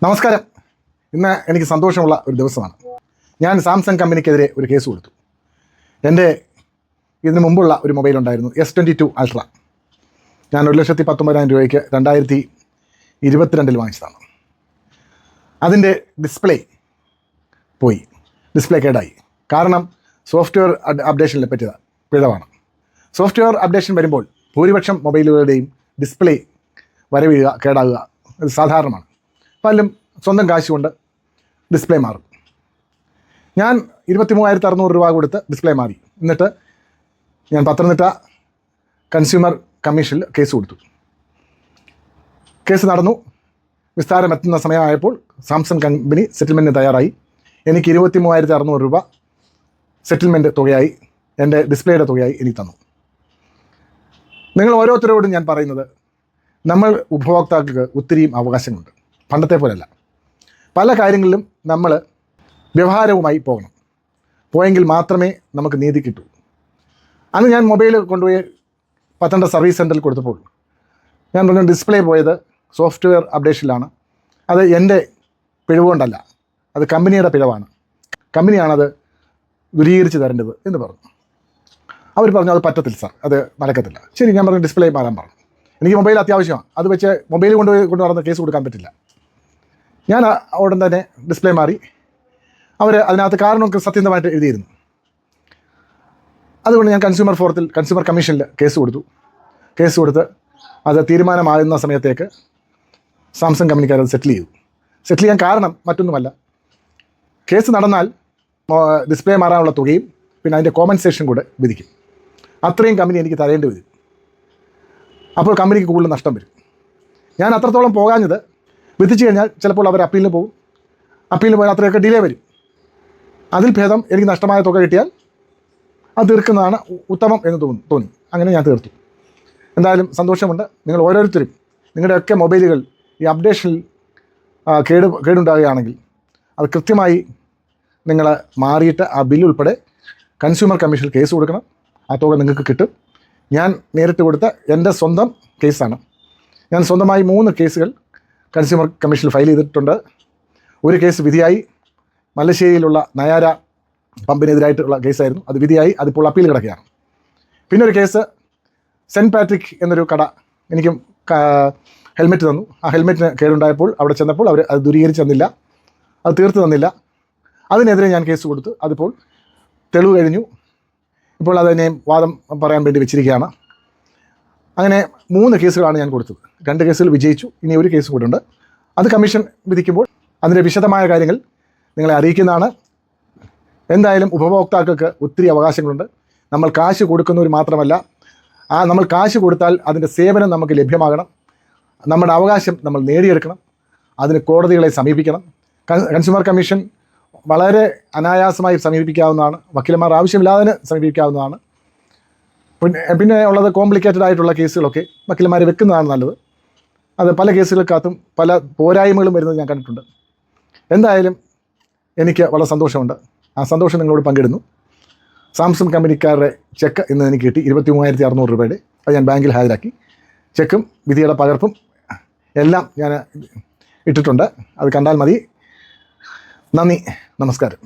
നമസ്കാരം. ഇന്ന് എനിക്ക് സന്തോഷമുള്ള ഒരു ദിവസമാണ്. ഞാൻ സാംസങ് കമ്പനിക്കെതിരെ ഒരു കേസ് കൊടുത്തു. എൻ്റെ ഇതിന് മുമ്പുള്ള ഒരു മൊബൈൽ ഉണ്ടായിരുന്നു, S22 അൾട്ര. ഞാൻ 1,19,000 രൂപയ്ക്ക് 2022 വാങ്ങിച്ചതാണ്. അതിൻ്റെ ഡിസ്പ്ലേ പോയി, ഡിസ്പ്ലേ കേടായി. കാരണം സോഫ്റ്റ്വെയർ അപ്ഡേഷനിൽ പറ്റിയ പിഴവാണ്. സോഫ്റ്റ്വെയർ അപ്ഡേഷൻ വരുമ്പോൾ ഭൂരിപക്ഷം മൊബൈലുകളുടെയും ഡിസ്പ്ലേ വരവീഴുക, കേടാകുക അത് സാധാരണമാണ്. പലരും സ്വന്തം കാശ് കൊണ്ട് ഡിസ്പ്ലേ മാറും. ഞാൻ 23,600 രൂപ കൊടുത്ത് ഡിസ്പ്ലേ മാറി. എന്നിട്ട് ഞാൻ പത്തനംതിട്ട കൺസ്യൂമർ കമ്മീഷനിൽ കേസ് കൊടുത്തു. കേസ് നടന്നു. വിസ്താരം എത്തുന്ന സമയമായപ്പോൾ സാംസങ് കമ്പനി സെറ്റിൽമെൻറ്റിന് തയ്യാറായി. എനിക്ക് 23,600 രൂപ സെറ്റിൽമെൻറ്റ് തുകയായി, എൻ്റെ ഡിസ്പ്ലേയുടെ തുകയായി എനിക്ക് തന്നു. നിങ്ങൾ ഓരോരുത്തരോടും ഞാൻ പറയുന്നത്, നമ്മൾ ഉപഭോക്താക്കൾക്ക് ഒത്തിരിയും അവകാശങ്ങളുണ്ട്. പണ്ടത്തെ പോലെയല്ല. പല കാര്യങ്ങളിലും നമ്മൾ വ്യവഹാരവുമായി പോകണം. പോയെങ്കിൽ മാത്രമേ നമുക്ക് നീതി കിട്ടൂ. അന്ന് ഞാൻ മൊബൈൽ കൊണ്ടുപോയി പത്തനംതിട്ട സർവീസ് സെൻറ്ററിൽ കൊടുത്തപ്പോൾ ഞാൻ പറഞ്ഞു, ഡിസ്പ്ലേ പോയത് സോഫ്റ്റ്വെയർ അപ്ഡേഷനിലാണ്, അത് എൻ്റെ പിഴവുകൊണ്ടല്ല, അത് കമ്പനിയുടെ പിഴവാണ്, കമ്പനിയാണത് ദൂരീകരിച്ച് തരേണ്ടത് എന്ന് പറഞ്ഞു. അവർ പറഞ്ഞു, അത് പറ്റത്തില്ല സാർ, അത് നടക്കത്തില്ല. ശരി, ഞാൻ പറഞ്ഞു ഡിസ്പ്ലേ മാറാൻ പറഞ്ഞു. എനിക്ക് മൊബൈൽ അത്യാവശ്യമാണ്, അത് വെച്ച് മൊബൈൽ കൊണ്ട് നടന്ന് കേസ് കൊടുക്കാൻ പറ്റില്ല. ഞാൻ ഉടൻ തന്നെ ഡിസ്പ്ലേ മാറി. അവർ അതിനകത്ത് കാരണമൊക്കെ സത്യസന്ധമായിട്ട് എഴുതിയിരുന്നു. അതുകൊണ്ട് ഞാൻ കൺസ്യൂമർ കമ്മീഷനിൽ കേസ് കൊടുത്തു. കേസ് കൊടുത്ത് അത് തീരുമാനമാകുന്ന സമയത്തേക്ക് സാംസങ് കമ്പനിക്കാരത് സെറ്റിൽ ചെയ്തു. സെറ്റിൽ ചെയ്യാൻ കാരണം മറ്റൊന്നുമല്ല, കേസ് നടന്നാൽ ഡിസ്പ്ലേ മാറാനുള്ള തുകയും പിന്നെ അതിൻ്റെ കോമ്പൻസേഷൻ കൂടെ വിധിക്കും. അത്രയും കമ്പനി എനിക്ക് തരേണ്ടി വരും. അപ്പോൾ കമ്പനിക്ക് കൂടുതൽ നഷ്ടം വരും. ഞാൻ അത്രത്തോളം പോകാഞ്ഞത്, വിധിച്ചു കഴിഞ്ഞാൽ ചിലപ്പോൾ അവർ അപ്പീലിന് പോകും. അപ്പീലിന് പോയാൽ അത്രയൊക്കെ ഡിലേ വരും. അതിൽ ഭേദം എനിക്ക് നഷ്ടമായ തുക കിട്ടിയാൽ അത് തീർക്കുന്നതാണ് ഉത്തമം എന്ന് തോന്നി. അങ്ങനെ ഞാൻ തീർത്തു. എന്തായാലും സന്തോഷമുണ്ട്. നിങ്ങൾ ഓരോരുത്തരും നിങ്ങളുടെയൊക്കെ മൊബൈലുകൾ ഈ അപ്ഡേഷനിൽ കേടുണ്ടാകുകയാണെങ്കിൽ അത് കൃത്യമായി നിങ്ങൾ മാറിയിട്ട് ആ ബില്ലുൾപ്പെടെ കൺസ്യൂമർ കമ്മീഷനിൽ കേസ് കൊടുക്കണം. ആ തുക നിങ്ങൾക്ക് കിട്ടും. ഞാൻ നേരിട്ട് കൊടുത്ത എൻ്റെ സ്വന്തം കേസാണ്. ഞാൻ സ്വന്തമായി 3 കേസുകൾ കൺസ്യൂമർ കമ്മീഷനിൽ ഫയൽ ചെയ്തിട്ടുണ്ട്. ഒരു കേസ് വിധിയായി, മല്ലശ്ശേരിയിലുള്ള നയാര പമ്പിനെതിരായിട്ടുള്ള കേസായിരുന്നു. അത് വിധിയായി, അതിപ്പോൾ അപ്പീൽ കിടക്കുകയാണ്. പിന്നെ ഒരു കേസ് സെൻറ്റ് പാട്രിക് എന്നൊരു കട എനിക്കും ഹെൽമെറ്റ് തന്നു. ആ ഹെൽമെറ്റിന് കേടുണ്ടായപ്പോൾ അവിടെ ചെന്നപ്പോൾ അവർ അത് ദൂരീകരിച്ച് തന്നില്ല, അത് തീർത്ത് തന്നില്ല. അതിനെതിരെ ഞാൻ കേസ് കൊടുത്തു. അതിപ്പോൾ തെളിവ് കഴിഞ്ഞു. ഇപ്പോൾ അതിനെ വാദം പറയാൻ വേണ്ടി വെച്ചിരിക്കുകയാണ്. അങ്ങനെ 3 കേസുകളാണ് ഞാൻ കൊടുത്തത്. 2 കേസുകൾ വിജയിച്ചു. ഇനി ഒരു കേസ് കൂടെ ഉണ്ട്. അത് കമ്മീഷൻ വിധിക്കുമ്പോൾ അതിൻ്റെ വിശദമായ കാര്യങ്ങൾ നിങ്ങളെ അറിയിക്കുന്നതാണ്. എന്തായാലും ഉപഭോക്താക്കൾക്ക് ഒത്തിരി അവകാശങ്ങളുണ്ട്. നമ്മൾ കാശ് കൊടുക്കുന്നവർ മാത്രമല്ല, നമ്മൾ കാശ് കൊടുത്താൽ അതിൻ്റെ സേവനം നമുക്ക് ലഭ്യമാകണം. നമ്മുടെ അവകാശം നമ്മൾ നേടിയെടുക്കണം. അതിന് കോടതികളെ സമീപിക്കണം. കൺസ്യൂമർ കമ്മീഷൻ വളരെ അനായാസമായി സമീപിക്കാവുന്നതാണ്. വക്കീലന്മാർ ആവശ്യമില്ലാതെ സമീപിക്കാവുന്നതാണ്. പിന്നെ ഉള്ളത് കോംപ്ലിക്കേറ്റഡ് ആയിട്ടുള്ള കേസുകളൊക്കെ വക്കീലന്മാർ വെക്കുന്നതാണ് നല്ലത്. അത് പല കേസുകൾക്കകത്തും പല പോരായ്മകളും വരുന്നത് ഞാൻ കണ്ടിട്ടുണ്ട്. എന്തായാലും എനിക്ക് വളരെ സന്തോഷമുണ്ട്. ആ സന്തോഷം നിങ്ങളോട് പങ്കിടുന്നു. സാംസങ് കമ്പനിക്കാരുടെ ചെക്ക് ഇന്ന് എനിക്ക് കിട്ടി, 23,600 രൂപയുടെ. അത് ഞാൻ ബാങ്കിൽ ഹാജരാക്കി. ചെക്കും വിധിയുടെ പകർപ്പും എല്ലാം ഞാൻ ഇട്ടിട്ടുണ്ട്. അത് കണ്ടാൽ മതി. നന്ദി, നമസ്കാരം.